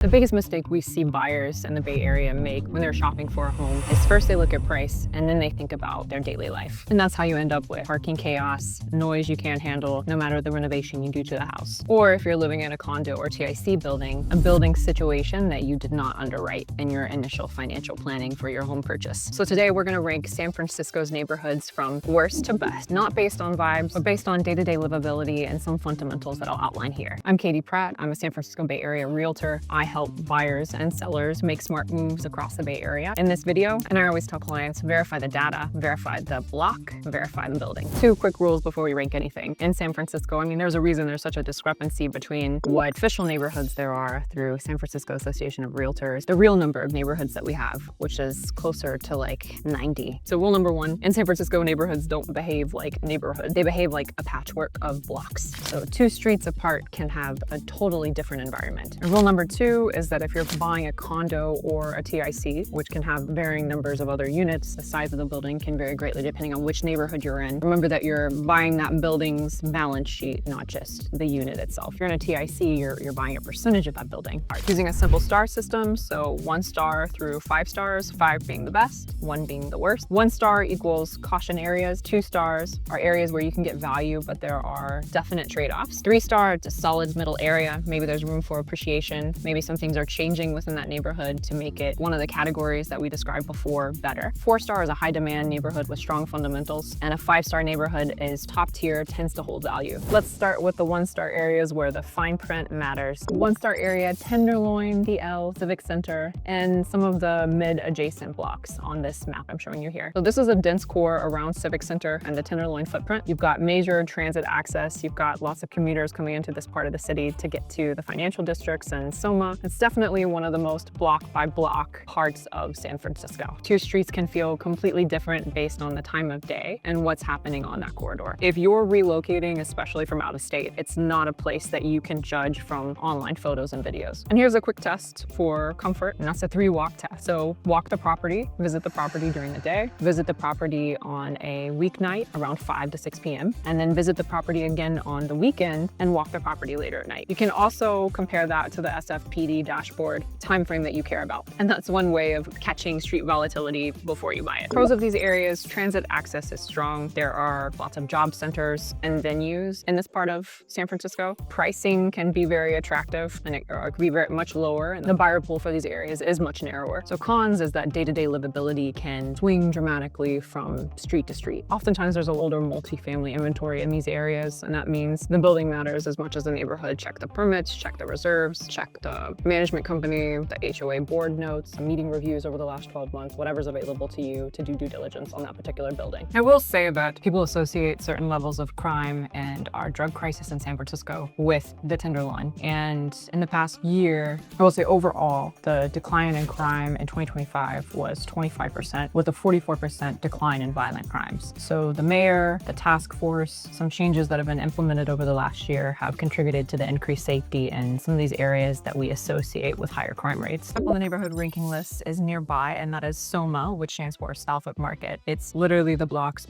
The biggest mistake we see buyers in the Bay Area make when they're shopping for a home is first they look at price and then they think about their daily life. And that's how you end up with parking chaos, noise you can't handle, no matter the renovation you do to the house. Or if you're living in a condo or TIC building, a building situation that you did not underwrite in your initial financial planning for your home purchase. So today we're gonna rank San Francisco's neighborhoods from worst to best, not based on vibes, but based on day-to-day livability and some fundamentals that I'll outline here. I'm Katie Pratt. I'm a San Francisco Bay Area realtor. I help buyers and sellers make smart moves across the Bay Area. In this video, and I always tell clients, verify the data, verify the block, verify the building. Two quick rules before we rank anything. In San Francisco, I mean, there's a reason there's such a discrepancy between what official neighborhoods there are through San Francisco Association of Realtors, the real number of neighborhoods that we have, which is closer to like 90. So rule number one, in San Francisco, neighborhoods don't behave like neighborhoods. They behave like a patchwork of blocks. So two streets apart can have a totally different environment. And rule number two is that if you're buying a condo or a TIC, which can have varying numbers of other units, the size of the building can vary greatly depending on which neighborhood you're in. Remember that you're buying that building's balance sheet, not just the unit itself. If you're in a TIC, you're buying a percentage of that building. Using a simple star system, so 1 star through 5 stars, 5 being the best, 1 being the worst. 1 star equals caution areas, 2 stars are areas where you can get value, but there are definite trade-offs. 3 star, it's a solid middle area. Maybe there's room for appreciation. Maybe some things are changing within that neighborhood to make it one of the categories that we described before better. 4 star is a high demand neighborhood with strong fundamentals, and a 5 star neighborhood is top tier, tends to hold value. Let's start with the 1 star areas where the fine print matters. 1 star area, Tenderloin, DL, Civic Center, and some of the mid adjacent blocks on this map I'm showing you here. So this is a dense core around Civic Center and the Tenderloin footprint. You've got major transit access. You've got lots of commuters coming into this part of the city to get to the financial districts and SoMa. It's definitely one of the most block by block parts of San Francisco. 2 streets can feel completely different based on the time of day and what's happening on that corridor. If you're relocating, especially from out of state, it's not a place that you can judge from online photos and videos. And here's a quick test for comfort, and that's a 3-walk test. So walk the property, visit the property during the day, visit the property on a weeknight around 5 to 6 p.m., and then visit the property again on the weekend and walk the property later at night. You can also compare that to the SFPD dashboard time frame that you care about. And that's one way of catching street volatility before you buy it. Pros of these areas, transit access is strong. There are lots of job centers and venues in this part of San Francisco. Pricing can be very attractive and it can be very much lower. And the buyer pool for these areas is much narrower. So cons is that day-to-day livability can swing dramatically from street to street. Oftentimes there's an older multifamily inventory in these areas, and that means the building matters as much as the neighborhood. Check the permits, check the reserves, check the management company, the HOA board notes, meeting reviews over the last 12 months, whatever's available to you to do due diligence on that particular building. I will say that people associate certain levels of crime and our drug crisis in San Francisco with the Tenderloin. And in the past year, I will say overall, the decline in crime in 2025 was 25%, with a 44% decline in violent crimes. So the mayor, the task force, some changes that have been implemented over the last year have contributed to the increased safety in some of these areas that we associate with higher crime rates. Up on the neighborhood ranking list is nearby, and that is SoMa, which stands for Southwood Market. It's literally the blocks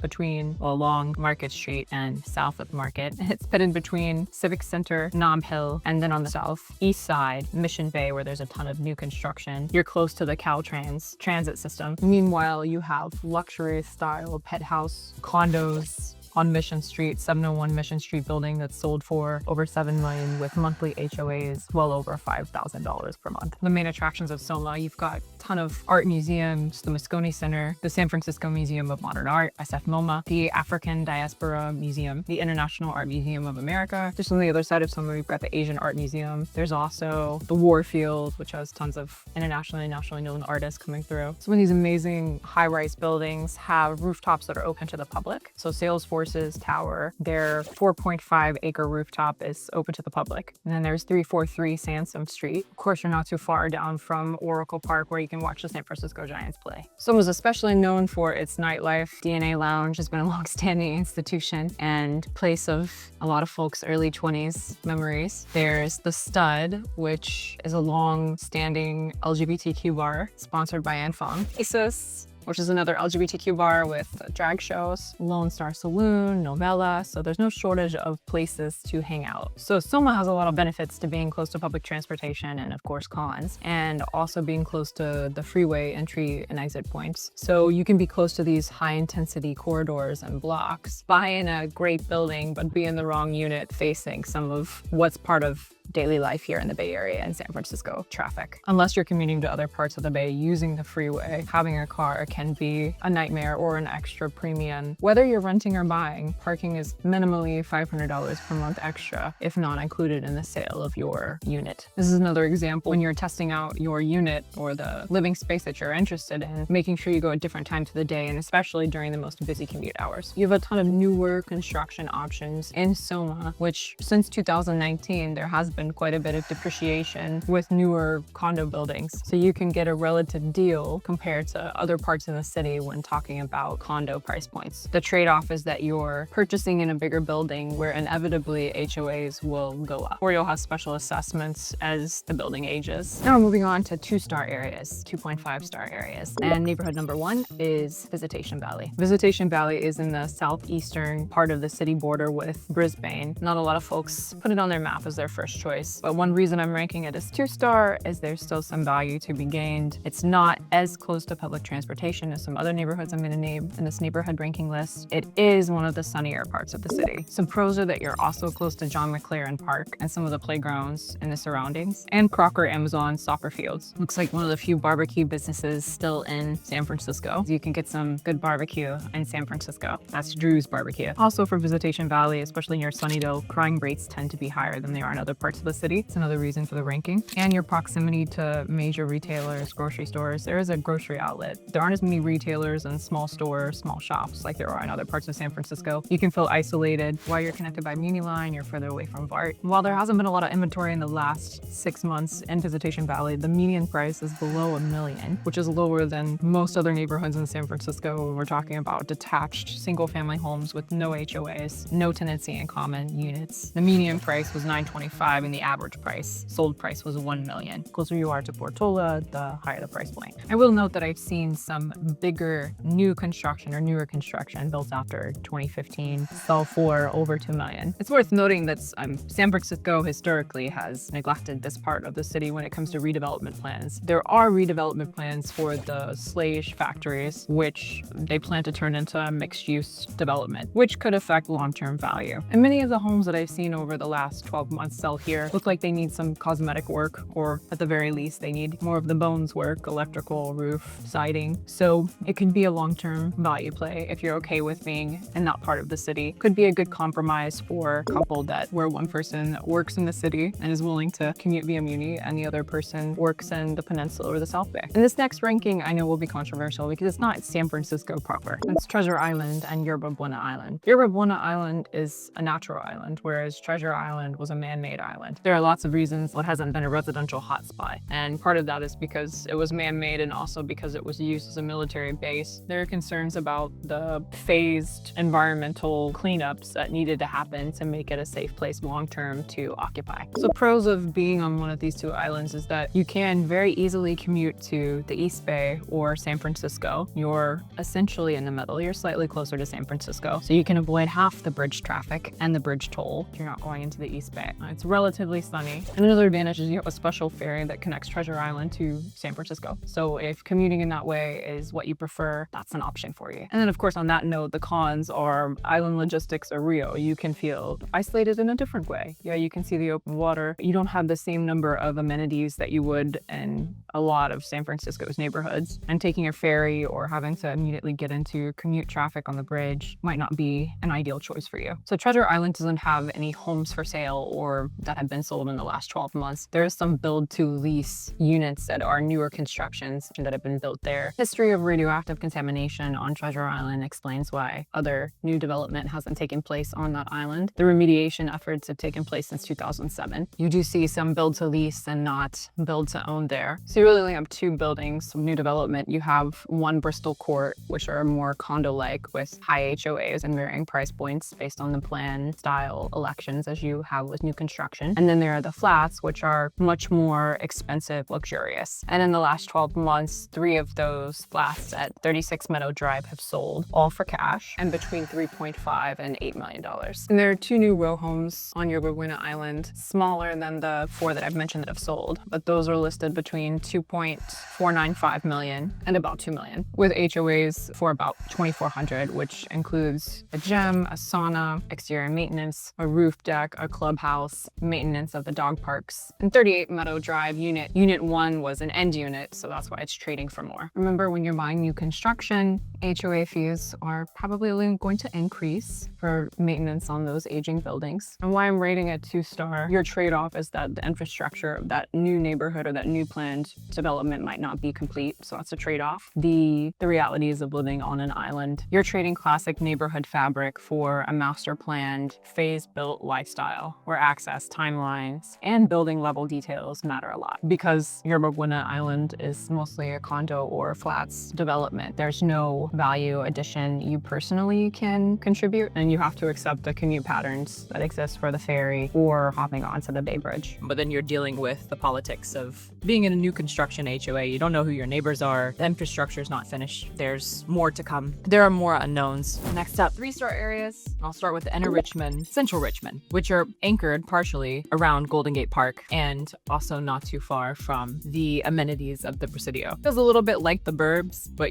along Market Street and Southwood Market. It's pitted between Civic Center, Nob Hill, and then on the southeast side, Mission Bay, where there's a ton of new construction. You're close to the Caltrans transit system. Meanwhile, you have luxury style penthouse condos on Mission Street, 701 Mission Street building that's sold for over $7 million with monthly HOAs well over $5,000 per month. The main attractions of SoMa, you've got a ton of art museums, the Moscone Center, the San Francisco Museum of Modern Art, SFMOMA, the African Diaspora Museum, the International Art Museum of America. Just on the other side of SoMa, we've got the Asian Art Museum. There's also the Warfield, which has tons of internationally and nationally known artists coming through. Some of these amazing high-rise buildings have rooftops that are open to the public. So Salesforce's tower, their 4.5 acre rooftop is open to the public. And then there's 343 Sansom Street. Of course, you're not too far down from Oracle Park where you can watch the San Francisco Giants play. SoMa is especially known for its nightlife. DNA Lounge has been a long-standing institution and place of a lot of folks' early 20s memories. There's the Stud, which is a long-standing LGBTQ bar sponsored by Anne Fong. Asus which is another LGBTQ bar with drag shows, Lone Star Saloon, Novella, so there's no shortage of places to hang out. So Soma has a lot of benefits to being close to public transportation and of course cons, and also being close to the freeway entry and exit points. So you can be close to these high intensity corridors and blocks, buy in a great building, but be in the wrong unit facing some of what's part of daily life here in the Bay Area and San Francisco traffic. Unless you're commuting to other parts of the Bay using the freeway, having a car can be a nightmare or an extra premium. Whether you're renting or buying, parking is minimally $500 per month extra, if not included in the sale of your unit. This is another example when you're testing out your unit or the living space that you're interested in, making sure you go at different times of the day and especially during the most busy commute hours. You have a ton of newer construction options in Soma, which since 2019, there has been quite a bit of depreciation with newer condo buildings. So you can get a relative deal compared to other parts in the city when talking about condo price points. The trade-off is that you're purchasing in a bigger building where inevitably HOAs will go up, or you'll have special assessments as the building ages. Now we're moving on to 2-star areas, 2.5-star areas. And neighborhood number 1 is Visitation Valley. Visitation Valley is in the southeastern part of the city border with Brisbane. Not a lot of folks put it on their map as their first choice. But one reason I'm ranking it as 2-star is there's still some value to be gained. It's not as close to public transportation as some other neighborhoods I'm going to name in this neighborhood ranking list. It is one of the sunnier parts of the city. Some pros are that you're also close to John McLaren Park and some of the playgrounds in the surroundings, and Crocker Amazon soccer fields. Looks like one of the few barbecue businesses still in San Francisco. You can get some good barbecue in San Francisco. That's Drew's Barbecue. Also for Visitation Valley, especially near Sunnydale, crime rates tend to be higher than they are in other parts of the city. It's another reason for the ranking. And your proximity to major retailers, grocery stores. There is a grocery outlet. There aren't as many retailers and small stores, small shops like there are in other parts of San Francisco. You can feel isolated. While you're connected by Muni Line, you're further away from BART. While there hasn't been a lot of inventory in the last 6 months in Visitation Valley, the median price is below $1 million, which is lower than most other neighborhoods in San Francisco when we're talking about detached single-family homes with no HOAs, no tenancy in common units. The median price was $925 and the average price, sold price, was $1 million. The closer you are to Portola, the higher the price point. I will note that I've seen some bigger new construction or newer construction built after 2015 sell for over $2 million. It's worth noting that San Francisco historically has neglected this part of the city when it comes to redevelopment plans. There are redevelopment plans for the Slage factories, which they plan to turn into a mixed-use development, which could affect long-term value. And many of the homes that I've seen over the last 12 months sell here look like they need some cosmetic work, or at the very least, they need more of the bones work, electrical, roof, siding. So it could be a long-term value play if you're okay with being in that part of the city. Could be a good compromise for a couple where one person works in the city and is willing to commute via Muni, and the other person works in the Peninsula or the South Bay. And this next ranking I know will be controversial because it's not San Francisco proper. It's Treasure Island and Yerba Buena Island. Yerba Buena Island is a natural island, whereas Treasure Island was a man-made island. There are lots of reasons it hasn't been a residential hotspot, and part of that is because it was man-made and also because it was used as a military base. There are concerns about the phased environmental cleanups that needed to happen to make it a safe place long-term to occupy. So pros of being on one of these two islands is that you can very easily commute to the East Bay or San Francisco. You're essentially in the middle. You're slightly closer to San Francisco, so you can avoid half the bridge traffic and the bridge toll if you're not going into the East Bay. It's relatively sunny. And another advantage is you have a special ferry that connects Treasure Island to San Francisco. So if commuting in that way is what you prefer, that's an option for you. And then of course on that note, the cons are island logistics are real. You can feel isolated in a different way. Yeah, you can see the open water. You don't have the same number of amenities that you would in a lot of San Francisco's neighborhoods. And taking a ferry or having to immediately get into commute traffic on the bridge might not be an ideal choice for you. So Treasure Island doesn't have any homes for sale or that have been sold in the last 12 months. There is some build to lease units that are newer constructions that have been built there. History of radioactive contamination on Treasure Island explains why other new development hasn't taken place on that island. The remediation efforts have taken place since 2007. You do see some build to lease and not build to own there. So you really only have two buildings, some new development. You have one Bristol Court, which are more condo-like with high HOAs and varying price points based on the plan, style, elections as you have with new construction. again. And then there are the flats, which are much more expensive, luxurious. And in the last 12 months, 3 of those flats at 36 Meadow Drive have sold, all for cash, and between $3.5 and $8 million. And there are 2 new row homes on Yerba Buena Island, smaller than the 4 that I've mentioned that have sold, but those are listed between $2.495 million and about $2 million, with HOAs for about $2,400, which includes a gym, a sauna, exterior maintenance, a roof deck, a clubhouse, maintenance of the dog parks. And 38 Meadow Drive Unit 1 was an end unit, so that's why it's trading for more. Remember, when you're buying new construction, HOA fees are probably going to increase for maintenance on those aging buildings. And why I'm rating it 2-star, your trade-off is that the infrastructure of that new neighborhood or that new planned development might not be complete, so that's a trade-off. The realities of living on an island. You're trading classic neighborhood fabric for a master planned, phase-built lifestyle where access, timelines, and building level details matter a lot. Because Yerba Buena Island is mostly a condo or flats development, there's no value addition you personally can contribute, and you have to accept the commute patterns that exist for the ferry or hopping onto the Bay Bridge. But then you're dealing with the politics of being in a new construction HOA. You don't know who your neighbors are. The infrastructure is not finished. There's more to come. There are more unknowns. Next up, 3-star areas. I'll start with the Inner Richmond, Central Richmond, which are anchored partially around Golden Gate Park and also not too far from the amenities of the Presidio. Feels a little bit like the burbs, but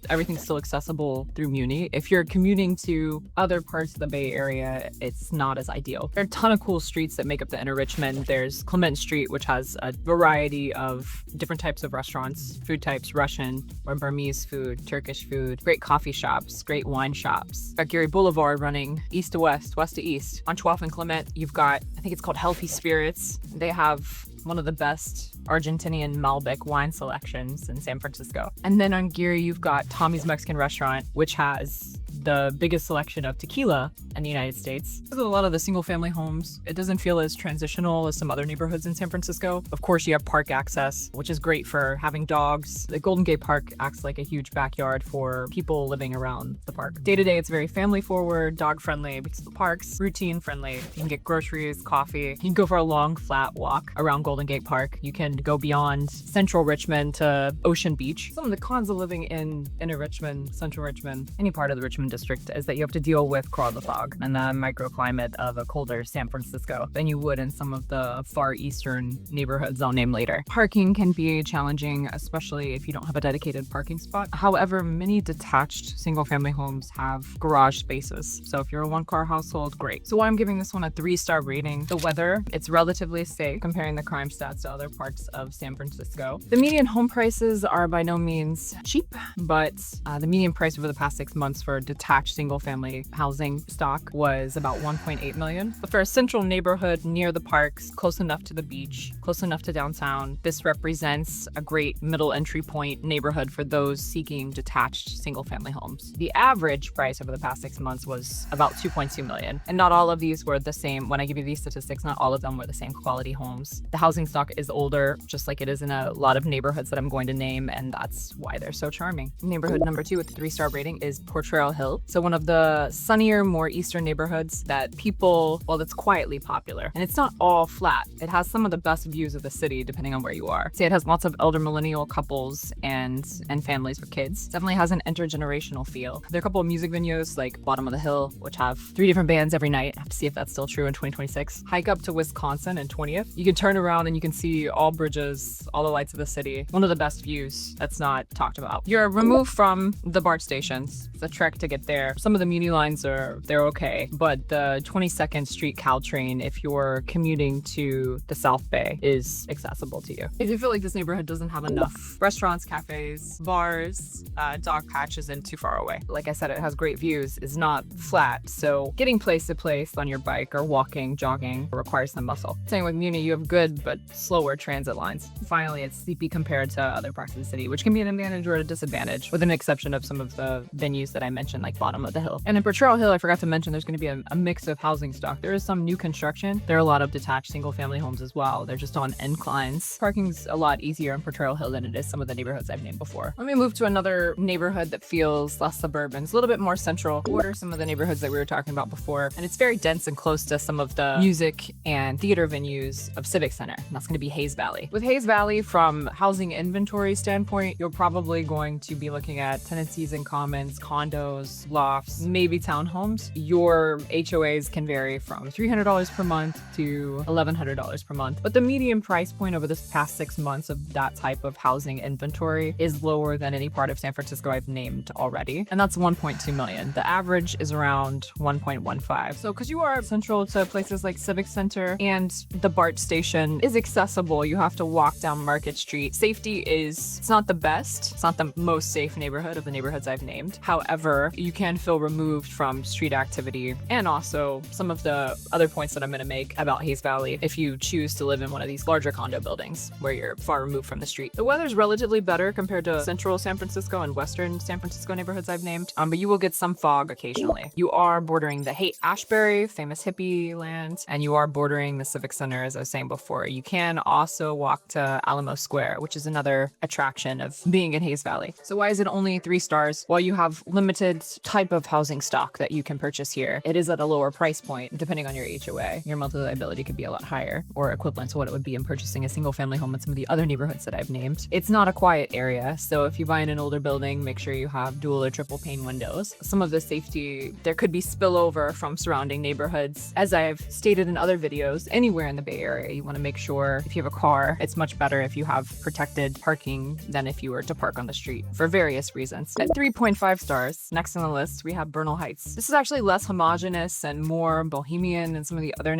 everything's still accessible through Muni. If you're commuting to other parts of the Bay Area, it's not as ideal. There are a ton of cool streets that make up the Inner Richmond. There's Clement Street, which has a variety of different types of restaurants, food types, Russian or Burmese food, Turkish food, great coffee shops, great wine shops. Got Geary Boulevard running east to west, west to east. On 12th and Clement, you've got, I think it's called Healthy Spirits. They have one of the best Argentinian Malbec wine selections in San Francisco. And then on Geary, you've got Tommy's Mexican Restaurant, which has the biggest selection of tequila in the United States. Because of a lot of the single family homes, it doesn't feel as transitional as some other neighborhoods in San Francisco. Of course, you have park access, which is great for having dogs. The Golden Gate Park acts like a huge backyard for people living around the park. Day to day, it's very family forward, dog friendly because of the parks, routine friendly. You can get groceries, coffee. You can go for a long flat walk around Golden Gate Park. You can go beyond Central Richmond to Ocean Beach. Some of the cons of living in Inner Richmond, Central Richmond, any part of the Richmond district is that you have to deal with crawler fog and the microclimate of a colder San Francisco than you would in some of the far eastern neighborhoods I'll name later. Parking can be challenging, especially if you don't have a dedicated parking spot. However, many detached single-family homes have garage spaces. So if you're a 1-car household, great. So why I'm giving this one a 3-star rating. The weather, it's relatively safe comparing the crime stats to other parts of San Francisco. The median home prices are by no means cheap, but the median price over the past 6 months for detached single-family housing stock was about $1.8 million. But for a central neighborhood near the parks, close enough to the beach, close enough to downtown, this represents a great middle entry point neighborhood for those seeking detached single-family homes. The average price over the past 6 months was about $2.2 million. And not all of these were the same. When I give you these statistics, not all of them were the same quality homes. The housing stock is older, just like it is in a lot of neighborhoods that I'm going to name, and that's why they're so charming. Neighborhood number 2 with the 3-star rating is Potrero Hill. So one of the sunnier, more eastern neighborhoods that people, well, that's quietly popular. And it's not all flat. It has some of the best views of the city, depending on where you are. Say it has lots of elder millennial couples and families with kids. It definitely has an intergenerational feel. There are a couple of music venues like Bottom of the Hill, which have 3 different bands every night. I have to see if that's still true in 2026. Hike up to Wisconsin and 20th. You can turn around and you can see all bridges, all the lights of the city. One of the best views that's not talked about. You're removed from the BART stations. It's a trek to get there. Some of the Muni lines they're okay, but the 22nd Street Caltrain, if you're commuting to the South Bay, is accessible to you. If you feel like this neighborhood doesn't have enough restaurants, cafes, bars, dog patches, and too far away. Like I said, it has great views, is not flat, so getting place to place on your bike or walking, jogging requires some muscle. Same with Muni, you have good but slower transit lines. Finally, it's sleepy compared to other parts of the city, which can be an advantage or a disadvantage, with an exception of some of the venues that I mentioned like bottom of the hill. And in Potrero Hill, I forgot to mention there's going to be a mix of housing stock. There is some new construction. There are a lot of detached single family homes as well. They're just on inclines. Parking's a lot easier in Potrero Hill than it is some of the neighborhoods I've named before. Let me move to another neighborhood that feels less suburban. It's a little bit more central. Border some of the neighborhoods that we were talking about before. And it's very dense and close to some of the music and theater venues of Civic Center. And that's going to be Hayes Valley. With Hayes Valley, from housing inventory standpoint, you're probably going to be looking at tenancies in commons, condos, lofts, maybe townhomes. Your HOAs can vary from $300 per month to $1,100 per month. But the median price point over this past 6 months of that type of housing inventory is lower than any part of San Francisco I've named already. And that's 1.2 million. The average is around 1.15. So because you are central to places like Civic Center and the BART station is accessible, you have to walk down Market Street. Safety it's not the best. It's not the most safe neighborhood of the neighborhoods I've named. However, you can feel removed from street activity and also some of the other points that I'm going to make about Hayes Valley if you choose to live in one of these larger condo buildings where you're far removed from the street. The weather's relatively better compared to central San Francisco and western San Francisco neighborhoods I've named, but you will get some fog occasionally. You are bordering the Haight-Ashbury, famous hippie land, and you are bordering the Civic Center, as I was saying before. You can also walk to Alamo Square, which is another attraction of being in Hayes Valley. So why is it only 3 stars? While you have limited type of housing stock that you can purchase here, it is at a lower price point. Depending on your HOA, your monthly liability could be a lot higher or equivalent to what it would be in purchasing a single family home in some of the other neighborhoods that I've named. It's not a quiet area, so if you buy in an older building, make sure you have dual or triple pane windows. Some of the safety, there could be spillover from surrounding neighborhoods. As I've stated in other videos, anywhere in the Bay Area, you want to make sure if you have a car, it's much better if you have protected parking than if you were to park on the street for various reasons. At 3.5 stars, next on the list, we have Bernal Heights. This is actually less homogenous and more bohemian than some of the other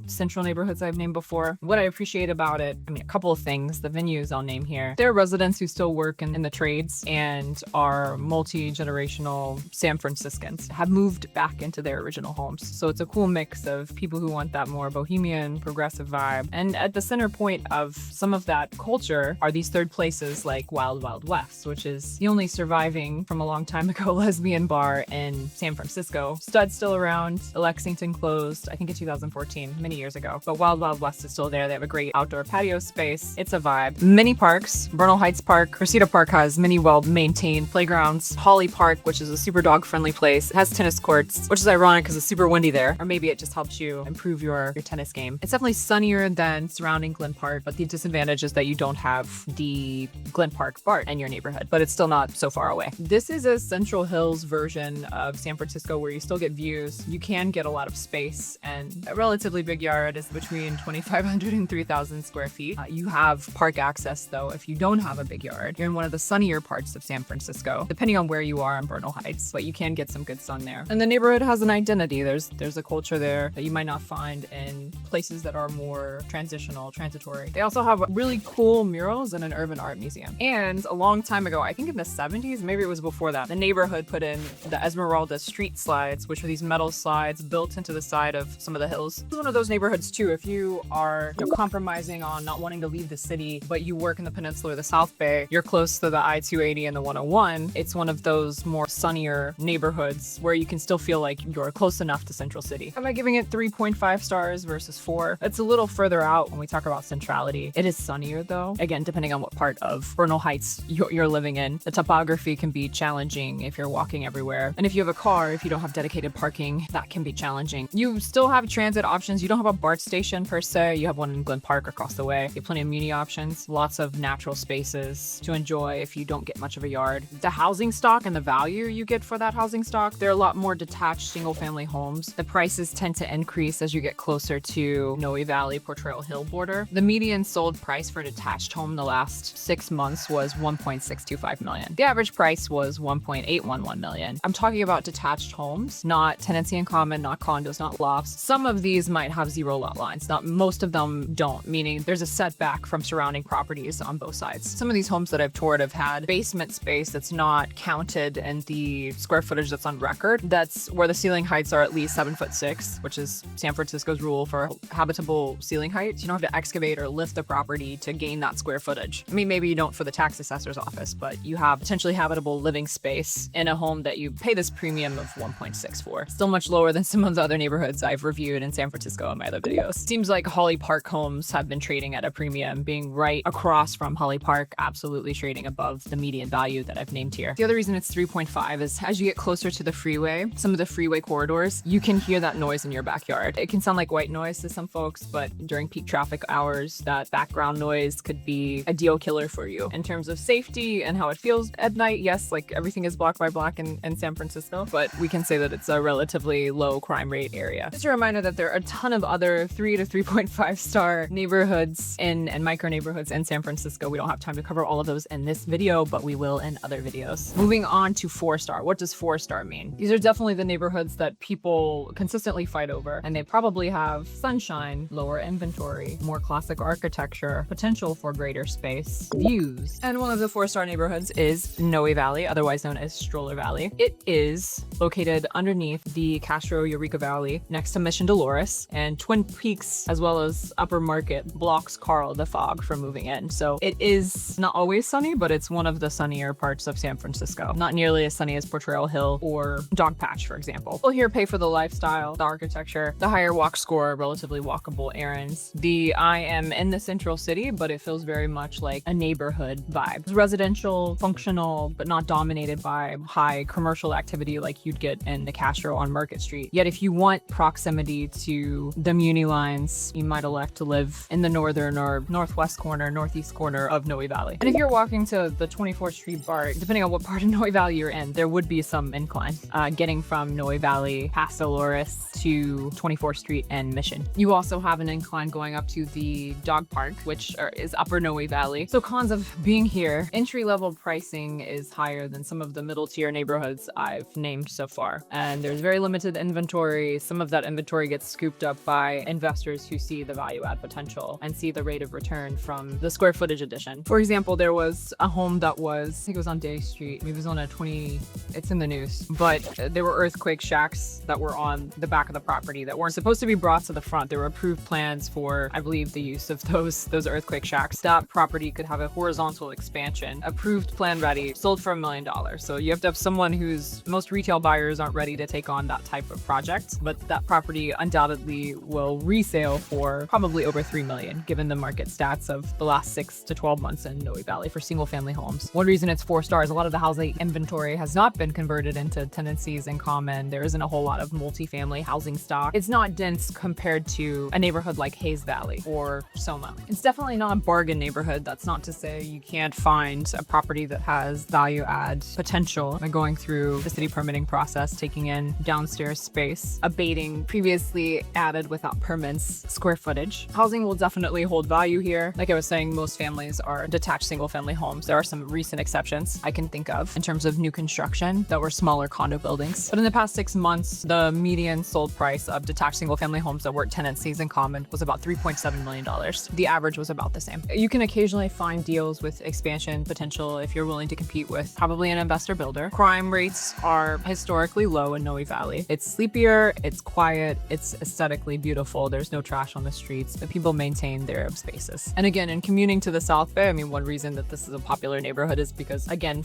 central neighborhoods I've named before. What I appreciate about it, a couple of things. The venues I'll name here. There are residents who still work in the trades and are multi-generational San Franciscans, have moved back into their original homes. So it's a cool mix of people who want that more bohemian, progressive vibe. And at the center point of some of that culture are these third places like Wild Wild West, which is the only surviving from a long time ago lesbian bar in San Francisco. Stud's still around. Lexington closed, I think in 2014, many years ago. But Wild Wild West is still there. They have a great outdoor patio space. It's a vibe. Many parks. Bernal Heights Park. Reseda Park has many well-maintained playgrounds. Holly Park, which is a super dog-friendly place, has tennis courts, which is ironic because it's super windy there. Or maybe it just helps you improve your tennis game. It's definitely sunnier than surrounding Glen Park, but the disadvantage is that you don't have the Glen Park BART in your neighborhood, but it's still not so far away. This is a Central Hills version of San Francisco where you still get views. You can get a lot of space, and a relatively big yard is between 2,500 and 3,000 square feet. You have park access though if you don't have a big yard. You're in one of the sunnier parts of San Francisco, depending on where you are in Bernal Heights, but you can get some good sun there. And the neighborhood has an identity. There's a culture there that you might not find in places that are more transitory. They also have really cool murals and an urban art museum. And a long time ago, I think in the 70s, maybe it was before that, the neighborhood put in the Esmeralda street slides, which were these metal slides built into the side of some of the hills. It's one of those neighborhoods too. If you are compromising on not wanting to leave the city, but you work in the Peninsula or the South Bay, you're close to the I-280 and the 101, it's one of those more sunnier neighborhoods where you can still feel like you're close enough to Central City. Am I giving it 3.5 stars versus 4? It's a little further out when we talk about centrality. It is sunnier though. Again, depending on what part of Bernal Heights you're living in. The topography can be challenging if you're walking everywhere. And if you have a car, if you don't have dedicated parking, that can be challenging. You still have transit options. You don't have a BART station per se. You have one in Glen Park across the way. You have plenty of muni options, lots of natural spaces to enjoy if you don't get much of a yard. The housing stock and the value you get for that housing stock, there are a lot more detached single family homes. The prices tend to increase as you get closer to Noe Valley, Potrero Hill border. The median sold price for a detached home in the last 6 months was $1.625 million. The average price was $1.811 million. I'm talking about detached homes, not tenancy in common, not condos, not lofts. Some of these might have 0 lot lines. Not most of them don't, meaning there's a setback from surrounding properties on both sides. Some of these homes that I've toured have had basement space that's not counted in the square footage that's on record. That's where the ceiling heights are at least 7'6", which is San Francisco's rule for habitable ceiling heights. You don't have to excavate or lift the property to gain that square footage. I mean, maybe you don't for the tax assessor's office, but you have potentially habitable living space in a home that you pay this premium of 1.6 for. Still much lower than some of the other neighborhoods I've reviewed in San Francisco in my other videos. Seems like Holly Park homes have been trading at a premium, being right across from Holly Park, absolutely trading above the median value that I've named here. The other reason it's 3.5 is as you get closer to the freeway, some of the freeway corridors, you can hear that noise in your backyard. It can sound like white noise to some folks, but during peak traffic hours, that background noise could be a deal killer for you. In terms of safety and how it feels at night, yes, like everything is block by block in San Francisco, but we can say that it's a relatively low crime rate area. Just a reminder that there are a ton of other 3 to 3.5 star neighborhoods and micro neighborhoods in San Francisco. We don't have time to cover all of those in this video, but we will in other videos. Moving on to 4-star. What does 4-star mean? These are definitely the neighborhoods that people consistently fight over, and they probably have sunshine, lower inventory, more classic architecture, potential for greater space, views. And one of the 4-star neighborhoods is Noe Valley, otherwise known as Stroller Valley. It is located underneath the Castro Eureka Valley next to Mission Dolores, and Twin Peaks, as well as Upper Market, blocks Carl the fog from moving in. So it is not always sunny, but it's one of the sunnier parts of San Francisco. Not nearly as sunny as Potrero Hill or Dogpatch, for example. People here pay for the lifestyle, the architecture, the higher walk score, relatively walkable errands. I am in the central city, but it feels very much like a neighborhood vibe. It's residential, functional, but not dominated by high commercial activity like you'd get in the Castro on Market Street. Yet if you want proximity to the Muni lines, you might elect to live in the northern or northwest corner, northeast corner of Noe Valley. And if you're walking to the 24th Street BART, depending on what part of Noe Valley you're in, there would be some incline getting from Noe Valley past Dolores to 24th Street and Mission. You also have an incline going up to the dog park, which is Upper Noe Valley. So cons of being here, entry-level pricing is higher than some of the middle-tier neighborhoods I've named so far. And there's very limited inventory. Some of that inventory gets scooped up by investors who see the value add potential and see the rate of return from the square footage addition. For example, there was a home that was, I think it was on Day Street, maybe it was on it's in the news, but there were earthquake shacks that were on the back of the property that weren't supposed to be brought to the front. There were approved plans for, I believe, the use of those earthquake shacks. That property could have a horizontal expansion, approved, plan ready, sold for $1 million. So you have to have someone whose most retail buyers aren't ready to take on that type of project, but that property undoubtedly will resale for probably over $3 million, given the market stats of the last 6 to 12 months in Noe Valley for single family homes. One reason it's 4 stars, a lot of the housing inventory has not been converted into tenancies in common. There isn't a whole lot of multifamily housing stock. It's not dense compared to a neighborhood like Hayes Valley or Soma. It's definitely not a bargain neighborhood. That's not to say you can't find a property that has value add potential by going through the city permitting process, taking in downstairs space, abating previously added without permits square footage. Housing will definitely hold value here. Like I was saying, most families are detached single family homes. There are some recent exceptions I can think of in terms of new construction that were smaller condo buildings. But in the past 6 months, the median sold price of detached single family homes that weren't tenancies in common was about $3.7 million. The average was about the same. You can occasionally find deals with expansion potential if you're willing to compete with probably an investor builder. Crime rates are historically low in Noe Valley. It's sleepier, it's quiet, it's aesthetically beautiful. There's no trash on the streets, but people maintain their spaces. And again, in commuting to the South Bay, I mean, one reason that this is a popular neighborhood is because, again,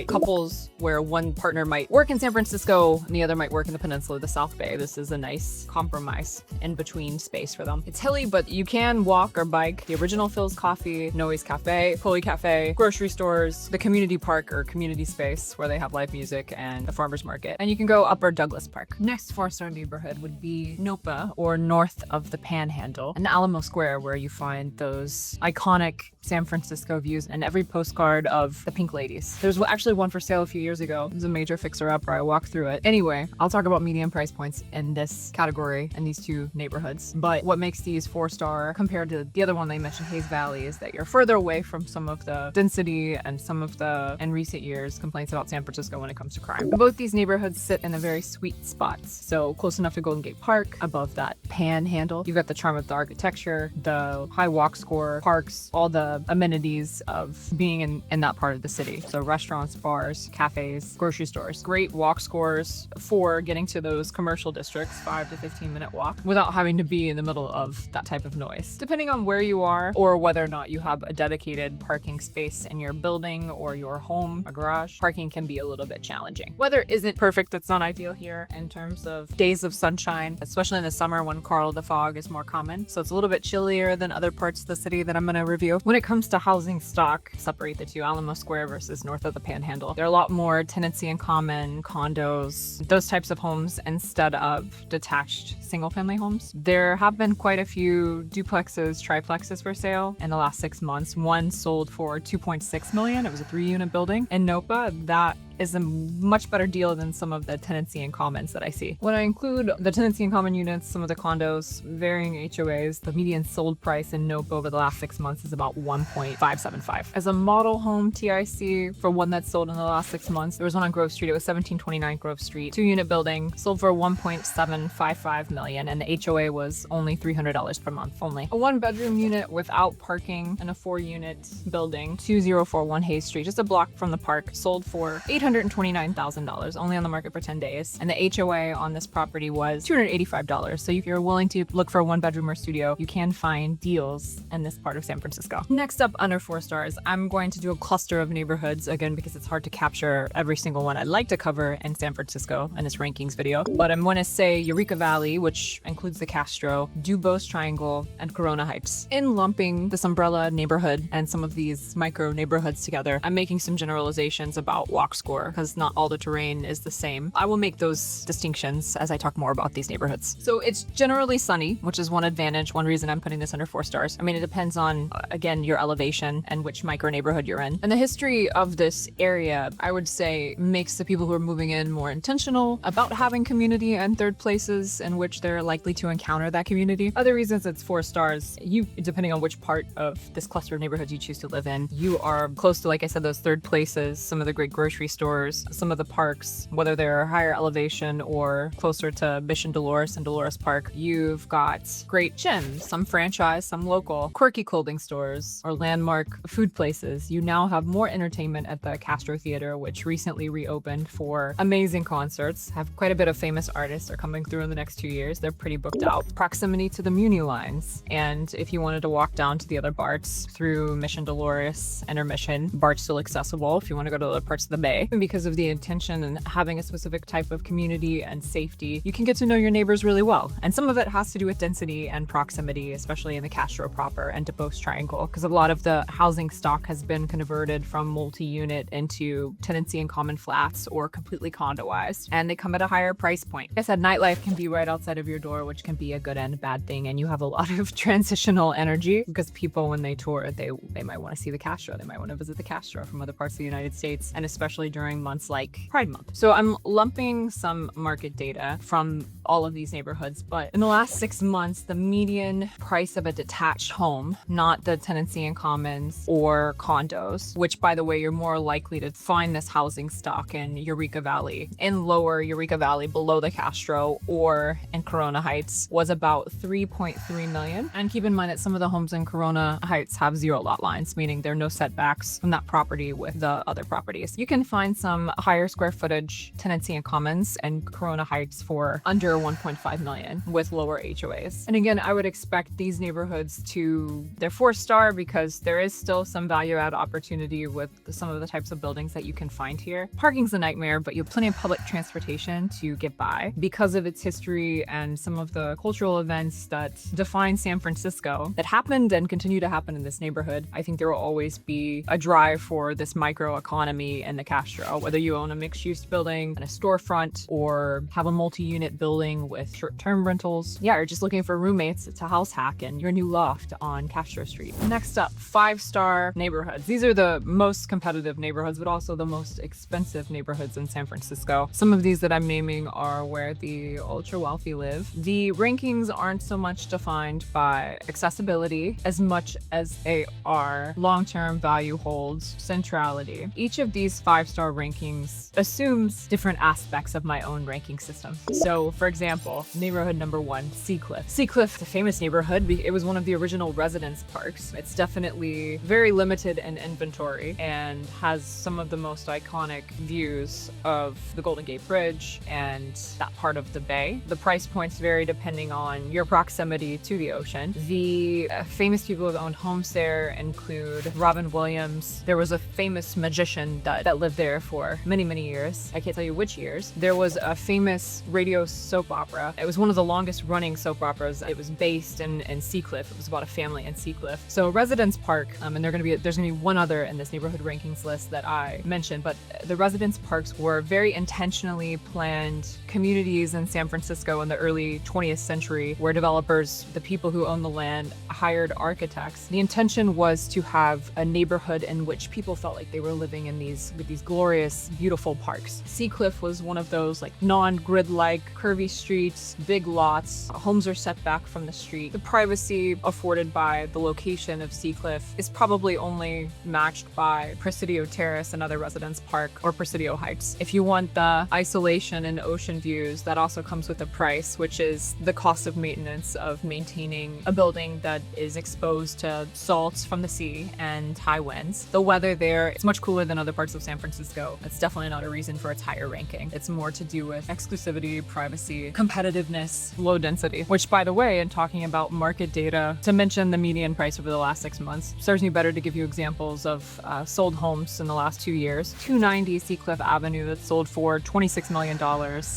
couples where one partner might work in San Francisco and the other might work in the peninsula of the South Bay. This is a nice compromise in between space for them. It's hilly, but you can walk or bike. The original Phil's Coffee, Noe's Cafe, Pulley Cafe, grocery stores, the community park or community space where they have live music, and the farmer's market. And you can go Upper Douglas Park. Next 4-star neighborhood would be Nopa, or north of the Panhandle, and Alamo Square, where you find those iconic San Francisco views and every postcard of the Pink Ladies. There's actually one for sale a few years ago. It was a major fixer-upper. I walked through it. Anyway, I'll talk about median price points in this category and these two neighborhoods. But what makes these 4-star compared to the other one they mentioned, Hayes Valley, is that you're further away from some of the density and some of the, in recent years, complaints about San Francisco when it comes to crime. Both these neighborhoods sit in a very sweet spots. So close enough to Golden Gate Park, above that Panhandle. You've got the charm of the architecture, the high walk score, parks, all the amenities of being in that part of the city. So restaurants, bars, cafes, grocery stores. Great walk scores for getting to those commercial districts, 5 to 15 minute walk, without having to be in the middle of that type of noise. Depending on where you are or whether or not you have a dedicated parking space in your building or your home, a garage, parking can be a little bit challenging. Weather isn't perfect. It's not ideal here in terms of days of sunshine, especially in the summer when coral the fog is more common. So it's a little bit chillier than other parts of the city that I'm going to review. When it comes to housing stock, separate the two, Alamo Square versus north of the Panhandle. There are a lot more tenancy in common, condos, those types of homes instead of detached single-family homes. There have been quite a few duplexes, triplexes for sale in the last 6 months. One sold for $2.6 million. It was a 3-unit building in Nopa. That is a much better deal than some of the tenancy in commons that I see. When I include the tenancy in common units, some of the condos, varying HOAs, the median sold price in Nope over the last 6 months is about 1.575. As a model home TIC for one that's sold in the last 6 months, there was one on Grove Street. It was 1729 Grove Street, 2-unit building, sold for $1.755 million, and the HOA was only $300 per month only. A 1-bedroom unit without parking in a 4-unit building, 2041 Hayes Street, just a block from the park, sold for $829,000, only on the market for 10 days. And the HOA on this property was $285. So if you're willing to look for a 1-bedroom or studio, you can find deals in this part of San Francisco. Next up, under 4 stars, I'm going to do a cluster of neighborhoods, again, because it's hard to capture every single one I'd like to cover in San Francisco in this rankings video. But I'm going to say Eureka Valley, which includes the Castro, Dubose Triangle, and Corona Heights. In lumping this umbrella neighborhood and some of these micro neighborhoods together, I'm making some generalizations about walk score, because not all the terrain is the same. I will make those distinctions as I talk more about these neighborhoods. So it's generally sunny, which is one advantage, one reason I'm putting this under 4 stars. I mean, it depends on, again, your elevation and which micro neighborhood you're in. And the history of this area, I would say, makes the people who are moving in more intentional about having community and third places in which they're likely to encounter that community. Other reasons it's 4 stars, depending on which part of this cluster of neighborhoods you choose to live in, you are close to, like I said, those third places, some of the great grocery stores, some of the parks, whether they're higher elevation or closer to Mission Dolores and Dolores Park. You've got great gyms, some franchise, some local, quirky clothing stores, or landmark food places. You now have more entertainment at the Castro Theater, which recently reopened for amazing concerts. Have quite a bit of famous artists are coming through in the next 2 years. They're pretty booked out. Proximity to the Muni lines. And if you wanted to walk down to the other BARTs through Mission Dolores, Intermission, BART's still accessible if you want to go to other parts of the bay. And because of the intention and having a specific type of community and safety, you can get to know your neighbors really well. And some of it has to do with density and proximity, especially in the Castro proper and Dubose Triangle, because a lot of the housing stock has been converted from multi-unit into tenancy in common flats or completely condoized, and they come at a higher price point. Like I said, nightlife can be right outside of your door, which can be a good and bad thing, and you have a lot of transitional energy because people, when they tour, they might want to see the Castro, they might want to visit the Castro from other parts of the United States, and especially during months like Pride Month. So I'm lumping some market data from all of these neighborhoods, but in the last 6 months, the median price of a detached home, not the tenancy in commons or condos, which, by the way, you're more likely to find this housing stock in Eureka Valley, in lower Eureka Valley below the Castro, or in Corona Heights, was about $3.3 million. And keep in mind that some of the homes in Corona Heights have 0 lot lines, meaning there are no setbacks from that property with the other properties. You can find some higher square footage tenancy in commons and Corona Heights for under $1.5 million with lower HOAs. And again, I would expect these neighborhoods they're 4-star because there is still some value add opportunity with some of the types of buildings that you can find here. Parking's a nightmare, but you have plenty of public transportation to get by because of its history and some of the cultural events that define San Francisco that happened and continue to happen in this neighborhood. I think there will always be a drive for this micro economy in the Castro, whether you own a mixed-use building and a storefront or have a multi-unit building with short-term rentals. Yeah, or just looking for roommates to house hack in your new loft on Castro Street. Next up, 5-star neighborhoods. These are the most competitive neighborhoods, but also the most expensive neighborhoods in San Francisco. Some of these that I'm naming are where the ultra wealthy live. The rankings aren't so much defined by accessibility as much as they are long-term value holds, centrality. Each of these 5-star rankings assumes different aspects of my own ranking system. So, for example, neighborhood number 1, Seacliff. Seacliff, the famous neighborhood, it was one of the original residence parks. It's definitely very limited in inventory and has some of the most iconic views of the Golden Gate Bridge and that part of the bay. The price points vary depending on your proximity to the ocean. The famous people who owned homes there include Robin Williams. There was a famous magician that lived there for many, many years. I can't tell you which years. There was a famous radio soap opera. It was one of the longest running soap operas. It was based in Seacliff. It was about a family in Seacliff. So Residence Park, and there's gonna be one other in this neighborhood rankings list that I mentioned, but the residence parks were very intentionally planned communities in San Francisco in the early 20th century where developers, the people who owned the land, hired architects. The intention was to have a neighborhood in which people felt like they were living in these glorious, beautiful parks. Seacliff was one of those like non-grid-like curvy streets, big lots. Homes are set back from the street. The privacy afforded by the location of Seacliff is probably only matched by Presidio Terrace, another residence park, or Presidio Heights. If you want the isolation and ocean views, that also comes with a price, which is the cost of maintenance of maintaining a building that is exposed to salts from the sea and high winds. The weather there, it's much cooler than other parts of San Francisco. It's definitely not a reason for its higher ranking. It's more to do with exclusivity, privacy, competitiveness, low density, which, by the way, in talking about market data, to mention the median price over the last 6 months, serves me better to give you examples of sold homes in the last 2 years. 290 Seacliff Avenue that sold for $26 million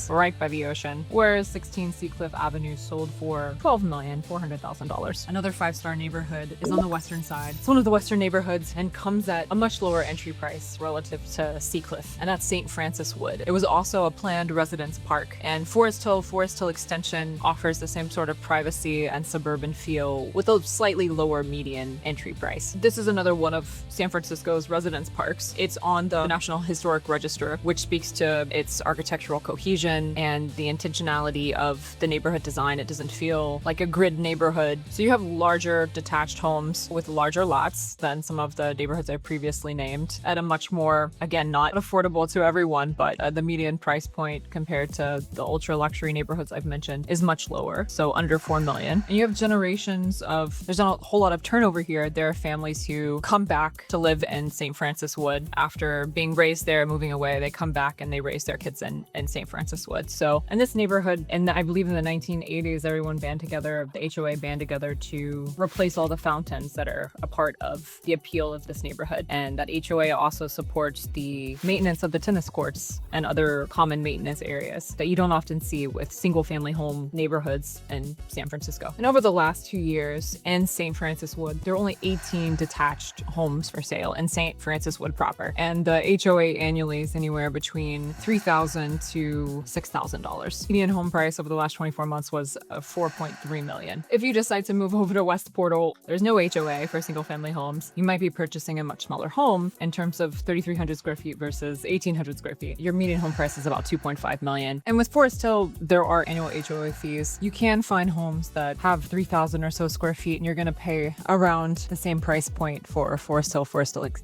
right by the ocean, whereas 16 Seacliff Avenue sold for $12,400,000. Another 5-star neighborhood is on the western side. It's one of the western neighborhoods and comes at a much lower entry price relative to Seacliff, and that's St. Francis Wood. It was also a planned residence park, and Forest Hill Extension offers the same sort of privacy and suburban feel with a slightly lower median entry price. This is another one of San Francisco's residence parks. It's on the National Historic Register, which speaks to its architectural cohesion and the intentionality of the neighborhood design. It doesn't feel like a grid neighborhood. So you have larger detached homes with larger lots than some of the neighborhoods I previously named at a much more, again, not affordable to everyone, but the median price point compared to the ultra luxury neighborhoods I've mentioned is much lower. So under 4 million. And you have generations of, there's not a whole lot of turnover here. There are families who come back to live in St. Francis Wood after being raised there, moving away. They come back and they raise their kids in St. Francis Wood. So in this neighborhood, and I believe in the 1980s, everyone band together, the HOA band together to replace all the fountains that are a part of the appeal of this neighborhood. And that HOA also supports the maintenance of the tennis courts and other common maintenance areas that you don't often see with single family home neighborhoods in San Francisco. And over the last 2 years in St. Francis Wood, there are only 18 detached homes for sale in St. Francis Wood proper. And the HOA annually is anywhere between $3,000 to $6,000. Median home price over the last 24 months was $4.3 million. If you decide to move over to West Portal, there's no HOA for single family homes. You might be purchasing a much smaller home in terms of 3,300 square feet versus 1,800 square feet. Your median home price is about $2.5 million. And with Forest Hill, there are annual HOA fees. You can find homes that have 3,000 or so square feet, and you're going to pay around the same price point for Forest Hill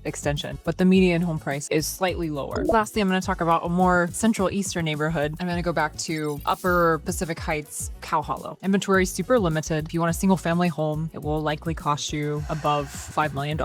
extension, but the median home price is slightly lower. Lastly, I'm going to talk about a more central eastern neighborhood. I'm going to go back to Upper Pacific Heights, Cow Hollow. Inventory is super limited. If you want a single family home, it will likely cost you above $5 million.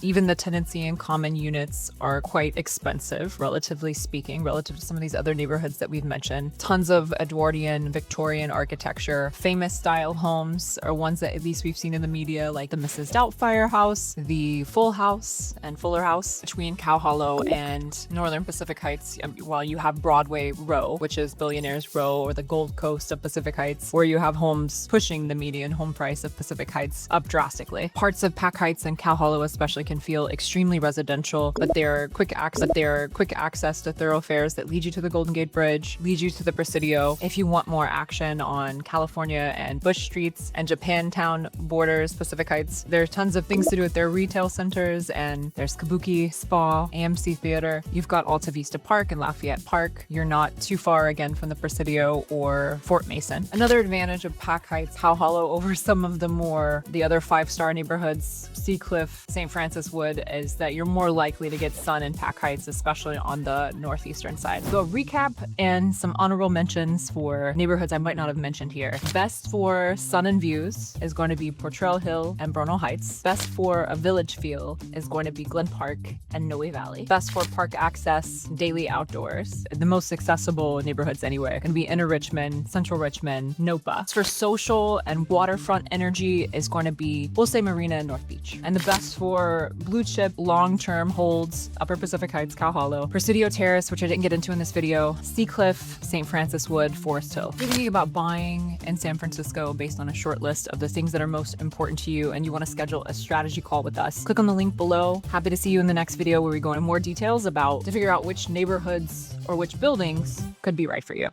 Even the tenancy and common units are quite expensive, relatively speaking, relative to some of these other neighborhoods that we've mentioned. Tons of Edwardian, Victorian architecture. Famous style homes are ones that at least we've seen in the media, like the Mrs. Doubtfire house, the Full House and Fuller House between Cow Hollow and Northern Pacific Heights. While you have Broadway Row, which is Billionaires Row, or the Gold Coast of Pacific Heights, where you have homes pushing the median home price of Pacific Heights up drastically. Parts of Pac Heights and Cow Hollow especially can feel extremely residential, but they're quick access to thoroughfares that lead you to the Golden Gate Bridge, lead you to the Presidio. If you want more action on California and Bush Streets and Japantown borders, Pacific Heights, there's tons of things to do with their retail centers, and there's Kabuki Spa, AMC Theater. You've got Alta Vista Park and Lafayette Park. You're not too far again from the Presidio or Fort Mason. Another advantage of Pac Heights, Cow Hollow over some of the other 5-star neighborhoods, Seacliff, St. Francis Wood, is that you're more likely to get sun in Pac Heights, especially on the northeastern side. So a recap and some honorable mentions for neighborhoods I might not have mentioned here. Best for sun and views is going to be Potrero Hill and Bernal Heights. Best for a village feel is going to be Glen Park and Noe Valley. Best for park access, daily outdoors. The most accessible neighborhoods anyway are going to be Inner Richmond, Central Richmond, Nopa. For social and waterfront energy is going to be, we'll say, Marina and North Beach. And the best for blue chip, long-term holds, Upper Pacific Heights, Cow Hollow, Presidio Terrace, which I didn't get into in this video, Seacliff, St. Francis Wood, Forest Hill. If you're thinking about buying in San Francisco based on a short list of the things that are most important to you and you want to schedule a strategy call with us, click on the link below. Happy to see you in the next video where we go into more details about to figure out which neighborhoods or which buildings could be right for you.